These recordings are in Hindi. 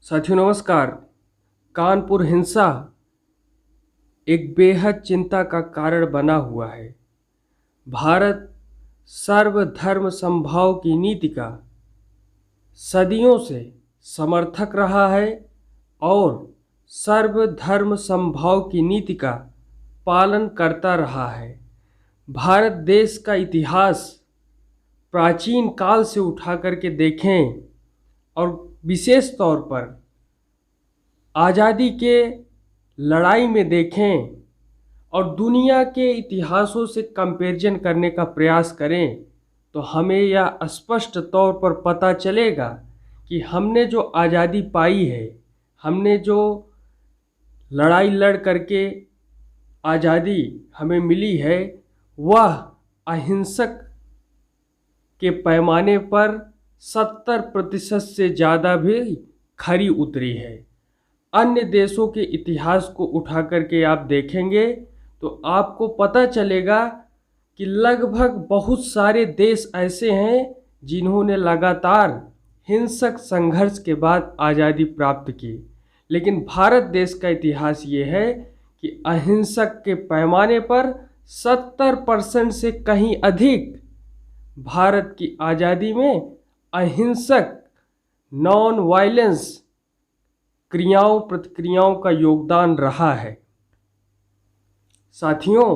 साथियों नमस्कार। कानपुर हिंसा एक बेहद चिंता का कारण बना हुआ है। भारत सर्वधर्म समभाव की नीति का सदियों से समर्थक रहा है और सर्वधर्म समभाव की नीति का पालन करता रहा है। भारत देश का इतिहास प्राचीन काल से उठा करके देखें और विशेष तौर पर आज़ादी के लड़ाई में देखें और दुनिया के इतिहासों से कंपैरिजन करने का प्रयास करें तो हमें यह स्पष्ट तौर पर पता चलेगा कि हमने जो आज़ादी पाई है, हमने जो लड़ाई लड़ करके आज़ादी हमें मिली है, वह अहिंसक के पैमाने पर 70% से ज़्यादा भी खरी उतरी है। अन्य देशों के इतिहास को उठा करके आप देखेंगे तो आपको पता चलेगा कि लगभग बहुत सारे देश ऐसे हैं जिन्होंने लगातार हिंसक संघर्ष के बाद आज़ादी प्राप्त की, लेकिन भारत देश का इतिहास ये है कि अहिंसक के पैमाने पर 70% से कहीं अधिक भारत की आज़ादी में अहिंसक नॉन वायलेंस क्रियाओं प्रतिक्रियाओं का योगदान रहा है। साथियों,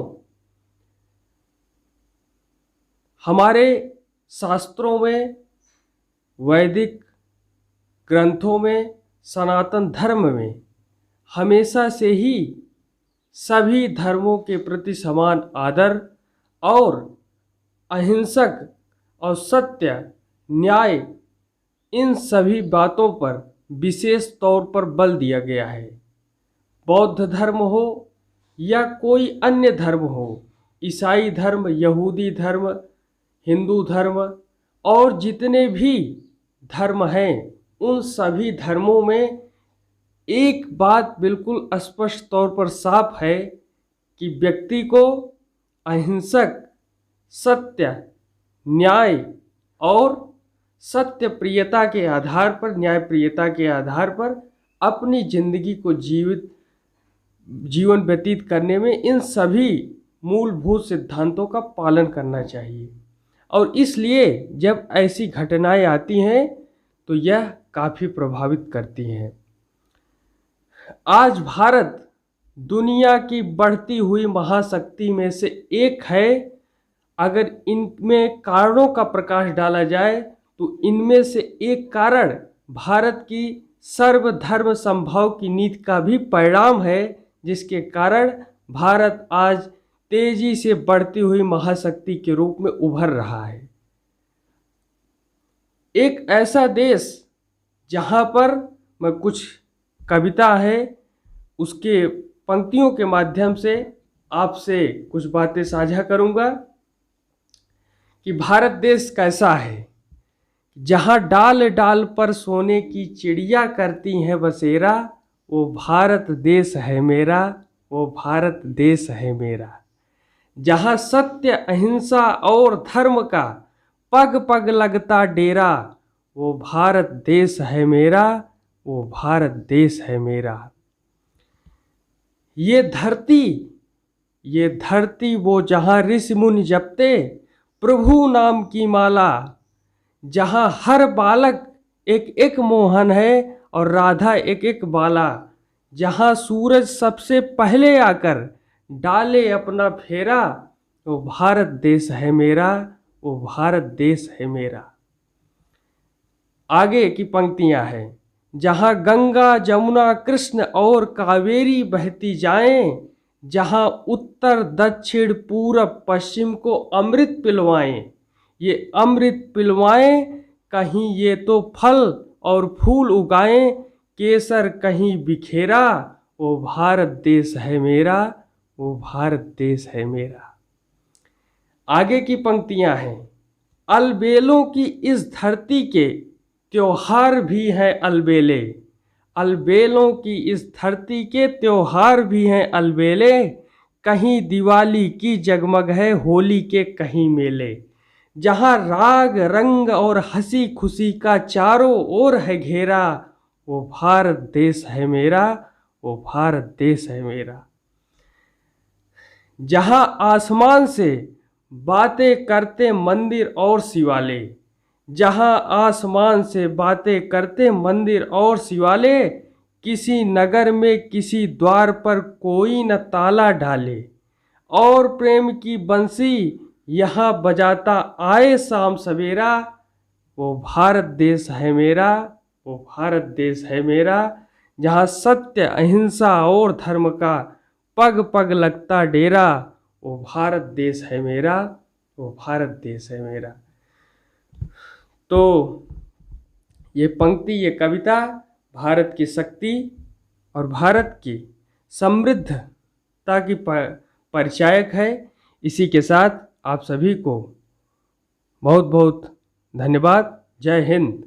हमारे शास्त्रों में, वैदिक ग्रंथों में, सनातन धर्म में हमेशा से ही सभी धर्मों के प्रति समान आदर और अहिंसक और सत्य, न्याय, इन सभी बातों पर विशेष तौर पर बल दिया गया है। बौद्ध धर्म हो या कोई अन्य धर्म हो, ईसाई धर्म, यहूदी धर्म, हिंदू धर्म और जितने भी धर्म हैं, उन सभी धर्मों में एक बात बिल्कुल स्पष्ट तौर पर साफ है कि व्यक्ति को अहिंसक, सत्य, न्याय और सत्य प्रियता के आधार पर, न्याय प्रियता के आधार पर अपनी जिंदगी को जीवन व्यतीत करने में इन सभी मूलभूत सिद्धांतों का पालन करना चाहिए। और इसलिए जब ऐसी घटनाएं आती हैं तो यह काफ़ी प्रभावित करती हैं। आज भारत दुनिया की बढ़ती हुई महाशक्ति में से एक है। अगर इनमें कारणों का प्रकाश डाला जाए तो इनमें से एक कारण भारत की सर्वधर्म समभाव की नीति का भी परिणाम है, जिसके कारण भारत आज तेजी से बढ़ती हुई महाशक्ति के रूप में उभर रहा है। एक ऐसा देश जहां पर मैं कुछ कविता है उसके पंक्तियों के माध्यम से आपसे कुछ बातें साझा करूंगा कि भारत देश कैसा है। जहाँ डाल डाल पर सोने की चिड़िया करती हैं बसेरा, वो भारत देश है मेरा, वो भारत देश है मेरा। जहाँ सत्य, अहिंसा और धर्म का पग पग लगता डेरा, वो भारत देश है मेरा, वो भारत देश है मेरा। ये धरती वो जहाँ ऋषि मुनि जपते प्रभु नाम की माला, जहाँ हर बालक एक एक मोहन है और राधा एक एक बाला, जहाँ सूरज सबसे पहले आकर डाले अपना फेरा, वो भारत देश है मेरा, वो भारत देश है मेरा। आगे की पंक्तियां हैं, जहाँ गंगा जमुना कृष्ण और कावेरी बहती जाएं, जहाँ उत्तर दक्षिण पूरब पश्चिम को अमृत पिलवाएं, ये अमृत पिलवाएं, कहीं ये तो फल और फूल उगाएं, केसर कहीं बिखेरा, वो भारत देश है मेरा, वो भारत देश है मेरा। आगे की पंक्तियां हैं, अलबेलों की इस धरती के त्योहार भी हैं अलबेले, अलबेलों की इस धरती के त्योहार भी हैं अलबेले, कहीं दिवाली की जगमग है होली के कहीं मेले, जहाँ राग रंग और हंसी खुशी का चारों ओर है घेरा, वो भारत देश है मेरा, वो भारत देश है मेरा। जहां आसमान से बातें करते मंदिर और शिवालय, जहां आसमान से बातें करते मंदिर और शिवालय, किसी नगर में किसी द्वार पर कोई न ताला डाले, और प्रेम की बंसी यहाँ बजाता आए शाम सवेरा। वो भारत देश है मेरा, वो भारत देश है मेरा। जहाँ सत्य अहिंसा और धर्म का पग पग लगता डेरा। वो भारत देश है मेरा, वो भारत देश है मेरा। तो ये पंक्ति, ये कविता भारत की शक्ति और भारत की समृद्धता की परिचायक है। इसी के साथ आप सभी को बहुत बहुत धन्यवाद। जय हिंद।